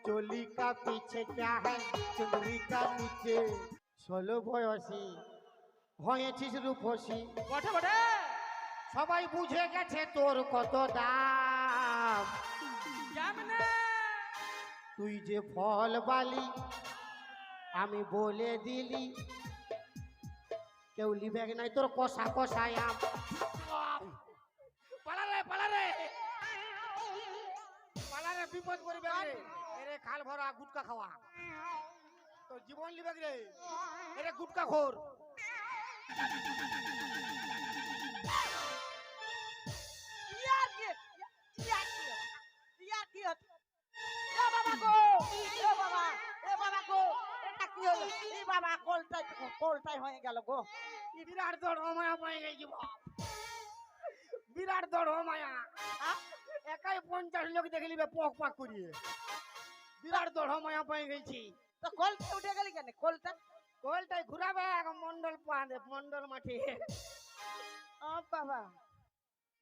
चोली का पीछे क्या है चुंदरी का नीचे 16 বয়সী হয়েছিস রূপসী বটে বটে সবাই বুঝে গেছে তোর কত দাম কেমনে তুই যে ফল বালি আমি বলে দিলি কেউ লিবে নাই তোর কষা কষায় আম পালারে পালারে পালারে বিপদ করবে রে এরে খাল ভরা গুটকা খাওয়া তো জীবন লিবে রে এরে গুটকা খোর ইয়ার কি ইয়ার কি ইয়ার কি এ বাবা গো এ বাবা গো এটা কি হলো এ বাবা কোলটাই হয়ে গেল গো বিরাট দড় মায়া পাই গেছি বাপ বিরাট দড় মায়া একাই 50 লোক দেখে লিবে পক পাক করিয়ে বিরাট দড় মায়া পাই গেছি তো কোলটা উঠে গেলি কেন কোলটাই ঘুরাবে মন্ডল পাঁদে মন্ডল মাঠে ও বাবা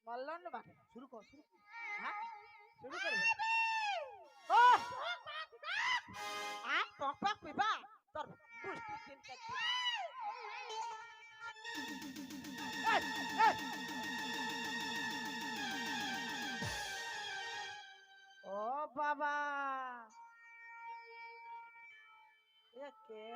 মল্লন বাবা শুরু কর হ্যাঁ শুরু করবে ও পক পক পিবা তোর পুষ্টি চিন্তা ও বাবা কে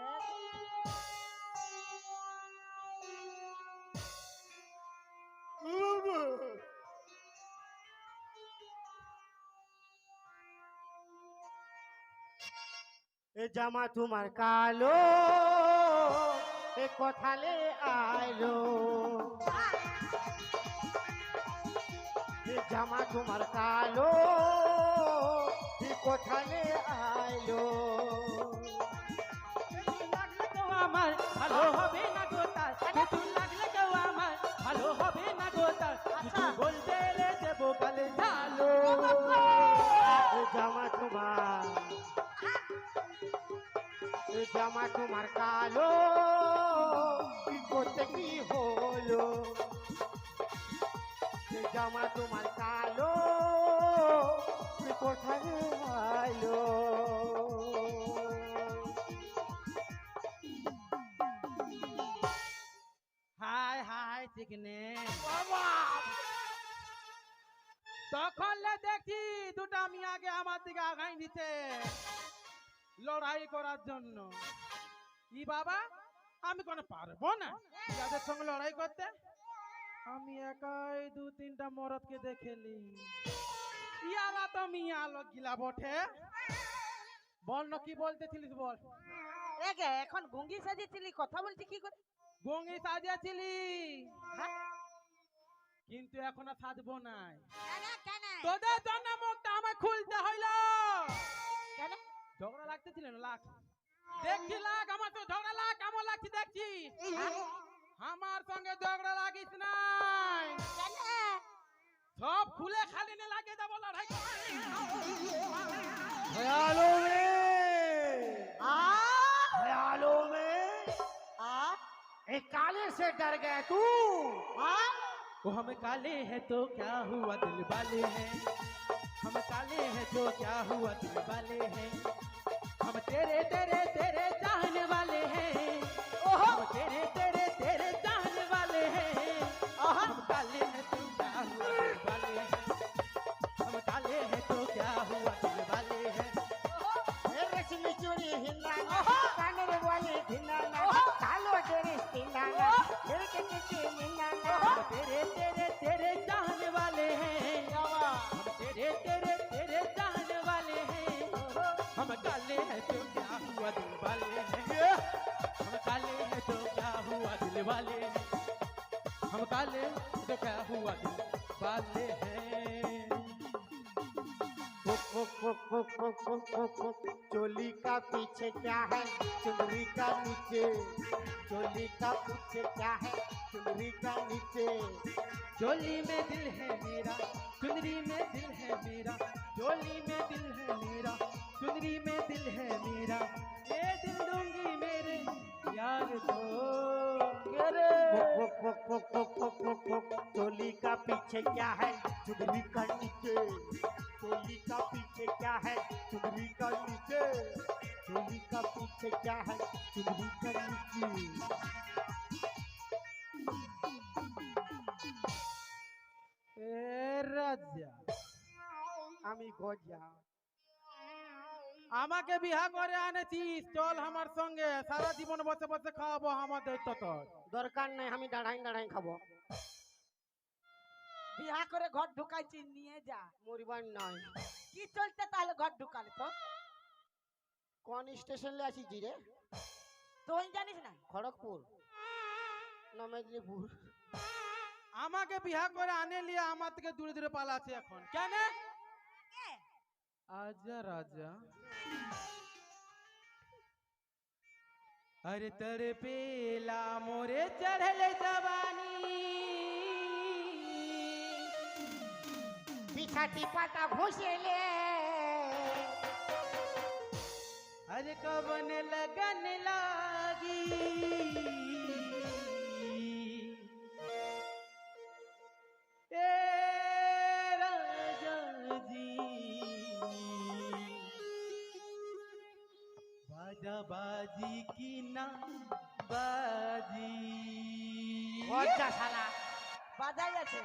এ জামা তোমার কালো এ কথালে আইলো এ জামা তোমার কালো এ কথালে আইলো লাগলে কেউ আমার ভালো হবে না গো তার বেতন লাগলে কেউ আমার ভালো হবে না গো তার কিছু বলতে এলে দেবো গালে ঝালো এ জামা তোমার কালো কি করতে কি হলো এ জামা তোমার কালো কি কোথায় আইলো হাই হাই চিকনে বাবা তখন দেখি দুটা মিয়াকে আমার দিকে আগাই দিতে লড়াই করার জন্য ই বাবা আমি কোনো পারবো না যাদের সঙ্গে লড়াই করতে আমি একাই 2-3টা মরদকে দেখেলি ইয়ারা তো মিয়া লোক গিলা বটে বল না কি বলতেছিলিস বল এগে এখন গুঙ্গি সাজিয়েছিলি কথা বলছি কি করে গঙ্গি সাজিয়েছিলি কিন্তু এখন আর সাজবো নাই তোদের জন্য মুখটা আমায় খুলতে হইলো কেন ঝগড়া লাগতেছিল না লাগ দেখছি লাগ আমার তো ঝগড়া লাগ কেমন লাগছে দেখছি আমার সঙ্গে ঝগড়া লাগিস নাই সব খুলে খালি নে লাগে যাবো লড়াই ख्यालों में एक काले से डर गया तू वो हम काले हैं तो क्या हुआ दिल वाले हैं हम काले हैं तो क्या हुआ दिल वाले हैं हम तेरे तेरे तेरे चाहने वाले हैं हम तेरे तेरे तेरे चाहने वाले हैं हम काले हैं तो क्या हुआ दिल वाले हैं हम काले हैं तो क्या हुआ दिल वाले हैं रश्मि चूड़ी हिंदाना कानर वाले धिनाना कालो डेरिस तिनाना खिड़की की मिनाना हम तेरे तेरे तेरे चाहने वाले हैं हम तेरे तेरे तेरे चाहने वाले हैं हम काले हैं तो क्या हुआ दिल वाले हैं हम काले हैं तो क्या हुआ दिल वाले हैं हम काले तो क्या हुआ दिल वाले हैं चोली का पीछे क्या है चुनरी का नीचे चोली का पीछे क्या है चुनरी का नीचे चोली में दिल है मेरा चुनरी में दिल है मेरा चोली में दिल है मेरा चुनरी में दिल है मेरा ये दिल दूंगी मेरे यार को चोली का पीछे क्या है चुनरी का नीचे चोली का चुनरी का नीचे चोली का पीछे क्या है चुनरी का नीचे এ রাজা আমি গজা আমাকে বিহা করে আনেছিস, চল আমার সঙ্গে, সারা জীবন বসে বসে খাওয়াবো আমাদের তো তোর। দরকার নাই আমি দাঁড়াই দাঁড়াই খাবো বিহা করে ঘর ঢুকাইছি, নিয়ে যা। মরিবার নয় কি চলতে তাহলে ঘর ঢুকালে তো? কোন স্টেশনে আসিছি রে তুই জানিস না? খড়গপুর না মেদিনীপুর আমাকে বিহা করে আনে লিয়ে আমার থেকে দূরে দূরে পালাচ্ছে এখন কেন? आजा राजा अरे तेरे पेला मोरे चढ़ले जवानी পিছাটি পাতা ঘষেলে अरे कवन लगन लागी ए राजा जी बाजा बाजी की ना बाजी গজা শালা বাজাই আছে।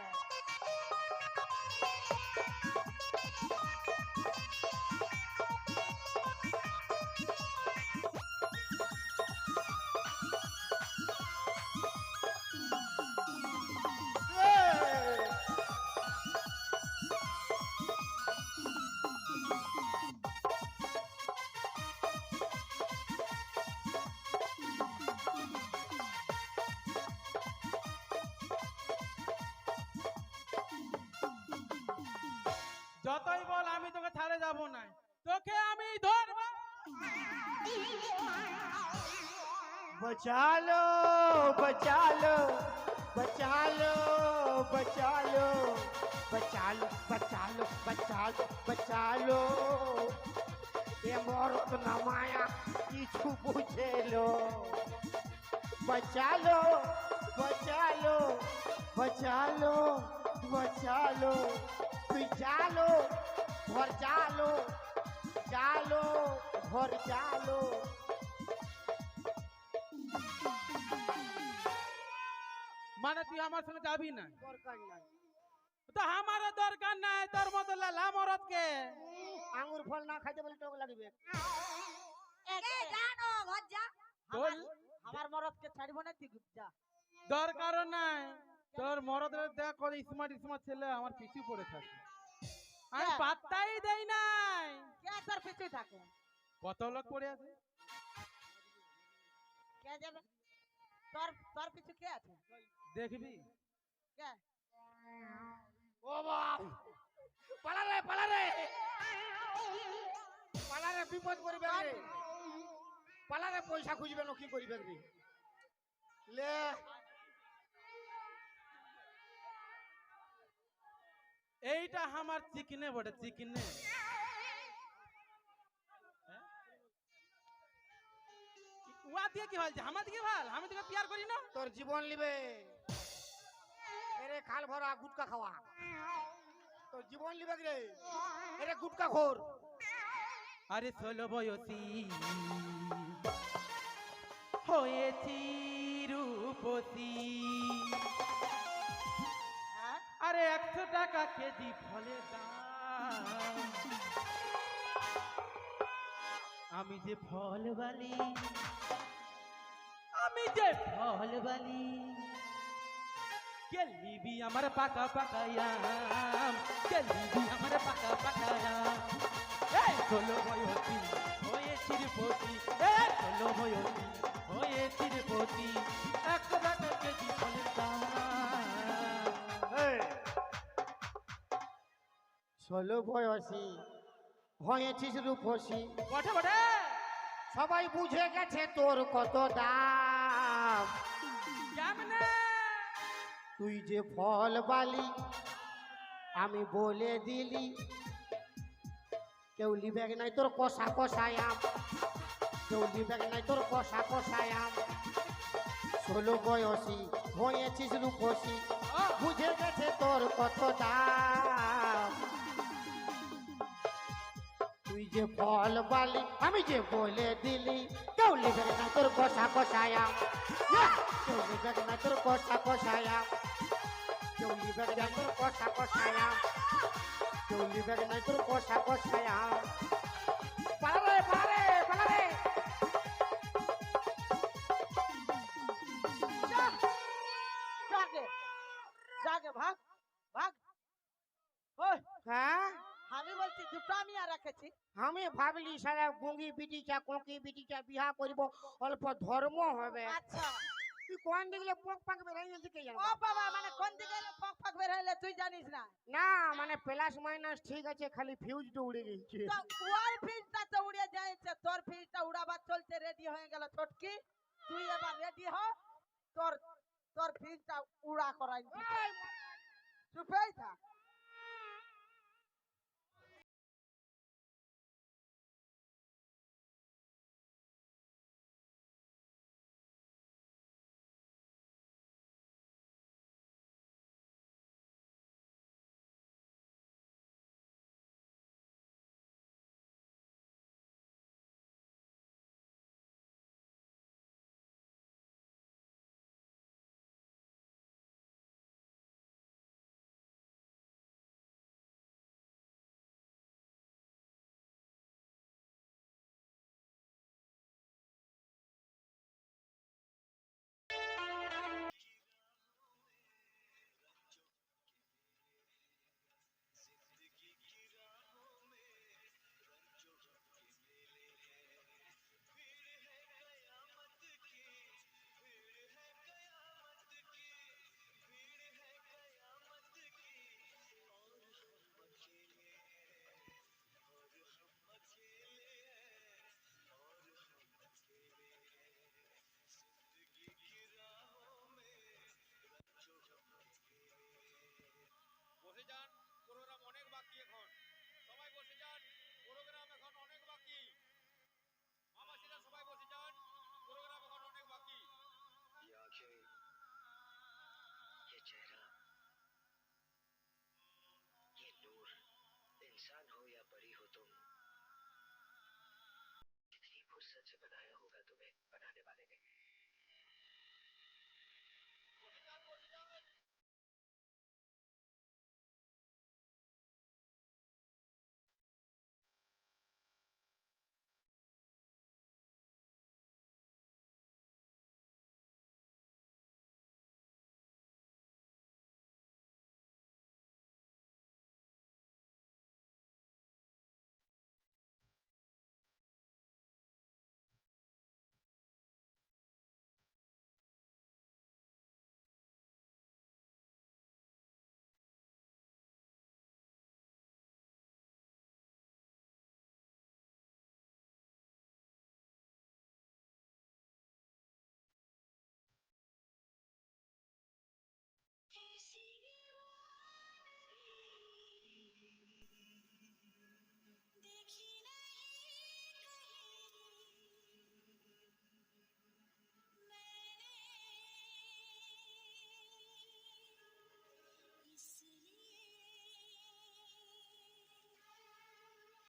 যতই বল আমি তোকে ছাড়ে যাব না, তোকে আমি ধরবো। बचा लो बचा लो बचा लो बचा लो बचा लो बचा लो बचा लो बचा लो এ মরদ নামায়া কিছু বুঝে লো बचा लो बचा लो बचा लो बचा लो তুই চালো ঘর চালো চালো ঘর চালো মানে তুই আমার সঙ্গে যাবি না? দরকার নাই তো আমারও দরকার নাই তোর মতো লালা মরদকে। আঙ্গুর ফল না খাইতে বলে টক লাগবে জানো ঘর যা। বল। আমার মরদকে ছাড়বো না, তুই যা। দরকারও নাই, তোর মরদের দেখ কত স্মার্ট স্মার্ট ছেলে আমার পিছু পড়ে থাকে, আমি হ্যাঁ। পাত্তাই দেই নাই। কে তোর পিছু থাকে? কত লোক পড়ে আছে কে যাবে? তোর তোর পিছু কে আছে? দেখবি। কে? ও বাপ পালা রে পালা রে বিপদ করবে রে পালা রে পয়সা খুঁজবে না কি করবে রে লে এইটা আমার চিকনে বটে, চিকনে। হ্যাঁ? উয়া দিয়ে কি ভালছে, আমার দিকে ভাল, আমি তোকে পিয়ার করি না। তোর জীবন লিবে এরে খাল ভরা গুটকা খাওয়া তোর জীবন লিবে রে এরে গুটকা খোর আরে 16 বয়সী হয়েছি রূপসী, হ্যাঁ? আরে 100 টাকা কেজি ফলের দাম, আমি যে ফল বালি, আমি যে ফল বালি, কে লিবি আমার পাকা পাকায়াম, কে লিবি আমার পাকা পাকায়াম। এই 16 বয়সী হয়েছি রূপসী, এই 16 বয়সী হয়েছি রূপসী, 100 টাকা কেজি ফলের দাম। 16 বয়সী হয়েছিস রূপসী বটে বটে, সবাই বুঝে গেছে তোর কত দাম কেমনে? তুই যে ফল বালি আমি বলে দিলি কেউ লিবে নাই তোর কষা কষায়াম কেউ লিবে নাই তোর কষা কষায়াম 16 বয়সী হয়েছিস রূপসী বুঝে গেছে তোর কত দাম তুই যে ফল বালি আমি যে বলে দিলি কেউ লিবে না তোর কষা কষায়া কেউ লিবে না তোর কষা কষায়া কেউ লিবে না তোর কষা কষায়া কেউ লিবে না তোর কষা কষায়া পালারে পালারে পালারে जागे जागे भाग भाग ओए হ্যাঁ আমি বলছি দুটো মিয়া রেখেছি আমি ভাবলি সারা গুঙ্গি বিটিটা কোঁকি বিটিটা বিহা করব অল্প ধর্ম হবে আচ্ছা তুই কোন দিকে পোক পাক বেরাই গেছিস কে জানো ও বাবা মানে কোন দিকে পক পক বের হইলে তুই জানিস না না মানে প্লাস মাইনাস ঠিক আছে খালি ফিউজটা উড়ে গেছে তো ওর ফিজটা তো উড়ে যাচ্ছে তোর ফিজটা উড়াবার চলতে রেডি হয়ে গেল ছোটকি তুই এবার রেডি হ তোর তোর ফিজটা উড়া করাই চুপেই থাক বসে যান, প্রোগ্রাম অনেক বাকি এখন। সবাই বসে যান, প্রোগ্রাম এখন অনেক বাকি। মামাসিরা সবাই বসে যান, প্রোগ্রাম এখন অনেক বাকি। ये आंखें, ये चेहरा, ये नूर, इंसान हो या परी हो तुम, कितनी फुर्सत से बनाया होगा तुम्हें बनाने वाले ने।